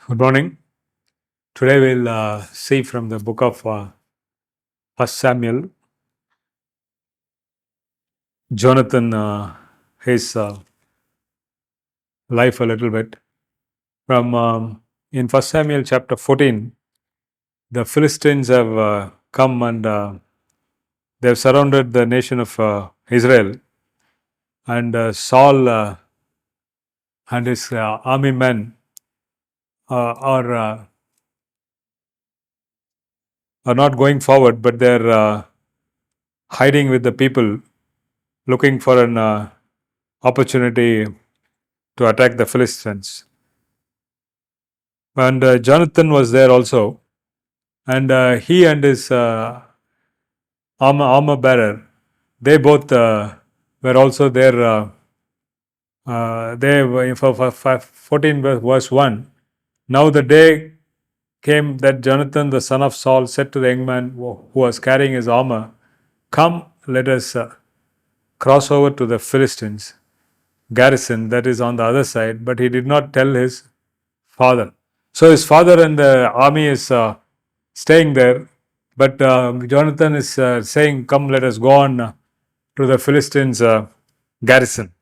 Good morning. Today we'll see from the book of 1 Samuel, Jonathan, his life a little bit. From in 1 Samuel chapter 14, the Philistines have come and they have surrounded the nation of Israel, and Saul and his army men are not going forward, but they're hiding with the people, looking for an opportunity to attack the Philistines. And Jonathan was there also, and he and his armor bearer, they both were also there. They were for 14 verse 1. Now the day came that Jonathan the son of Saul said to the young man who was carrying his armor, "Come, let us cross over to the Philistines garrison that is on the other side." But he did not tell his father. So his father and the army is staying there, but Jonathan is saying, "Come, let us go on to the Philistines' garrison."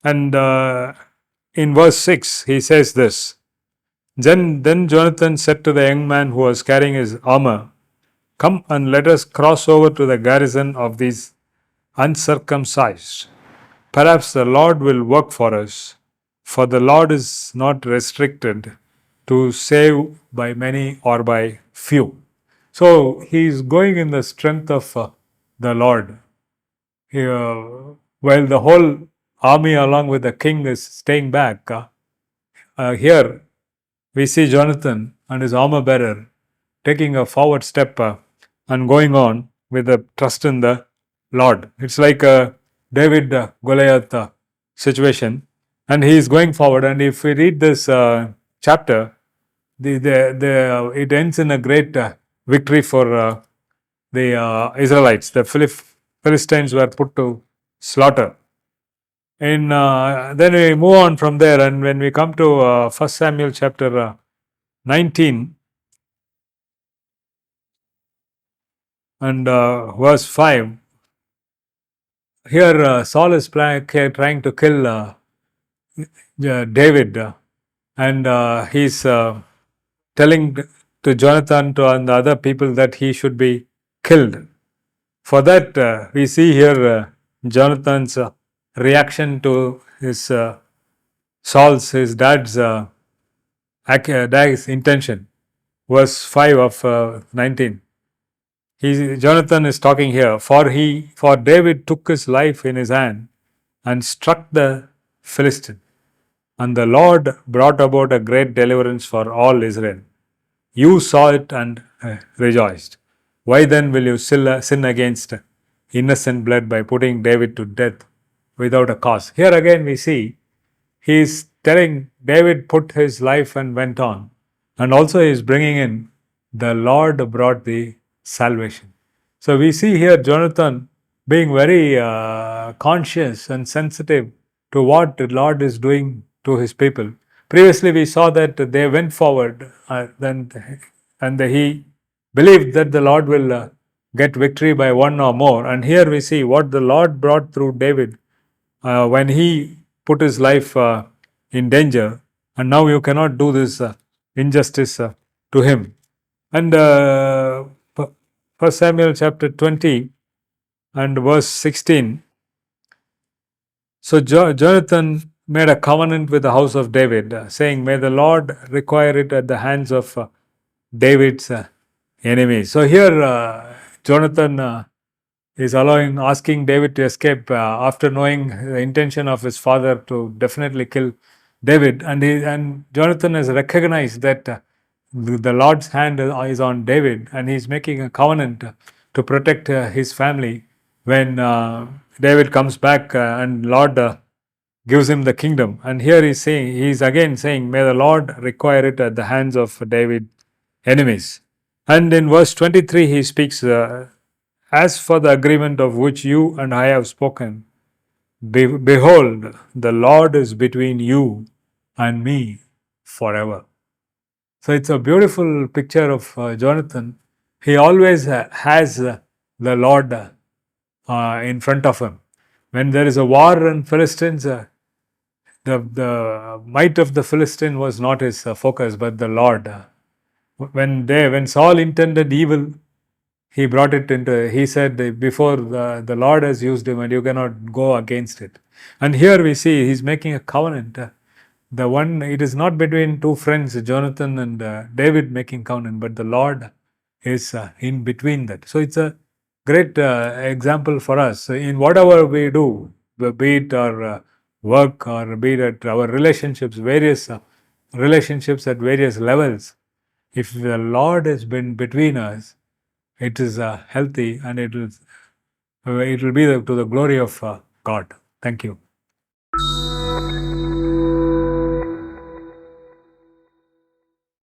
And in verse 6, he says this. Then Jonathan said to the young man who was carrying his armor, "Come and let us cross over to the garrison of these uncircumcised. Perhaps the Lord will work for us, for the Lord is not restricted to save by many or by few." So he is going in the strength of the Lord. While the whole army along with the king is staying back, here we see Jonathan and his armor bearer taking a forward step and going on with a trust in the Lord. It's like a David Goliath situation, and he is going forward. And if we read this chapter, it ends in a great victory for the Israelites. The Philistines were put to slaughter. And then we move on from there, and when we come to 1 Samuel chapter 19 and verse 5, here Saul is trying to kill David, and he's telling to Jonathan and the other people that he should be killed. For that, we see here Jonathan's reaction to his his dad's intention. Verse 5 of 19. Jonathan is talking here. For David took his life in his hand and struck the Philistine, and the Lord brought about a great deliverance for all Israel. You saw it and rejoiced. Why then will you sin against innocent blood by putting David to death without a cause? Here again we see he is telling David put his life and went on, and also he is bringing in the Lord brought the salvation. So we see here Jonathan being very conscious and sensitive to what the Lord is doing to his people. Previously we saw that they went forward and he believed that the Lord will get victory by one or more. And here we see what the Lord brought through David when he put his life in danger, and now you cannot do this injustice to him. And 1 Samuel chapter 20 and verse 16. So Jonathan made a covenant with the house of David, saying, "May the Lord require it at the hands of David's enemies." So here Jonathan is asking David to escape after knowing the intention of his father to definitely kill David, and Jonathan has recognized that the Lord's hand is on David, and he's making a covenant to protect his family when David comes back and Lord gives him the kingdom. And here he's again saying, "May the Lord require it at the hands of David's enemies." And in verse 23 he speaks, "As for the agreement of which you and I have spoken, behold, the Lord is between you and me forever." So it's a beautiful picture of Jonathan. He always has the Lord in front of him. When there is a war in Philistines, the might of the Philistine was not his focus, but the Lord. When Saul intended evil, he brought it into. He said, before the Lord has used him, and you cannot go against it. And here we see he's making a covenant. The one, it is not between two friends, Jonathan and David, making covenant, but the Lord is in between that. So it's a great example for us. So in whatever we do, be it our work or be it our relationships, various relationships at various levels, if the Lord has been between us, it is healthy, and it will be to the glory of God. Thank you.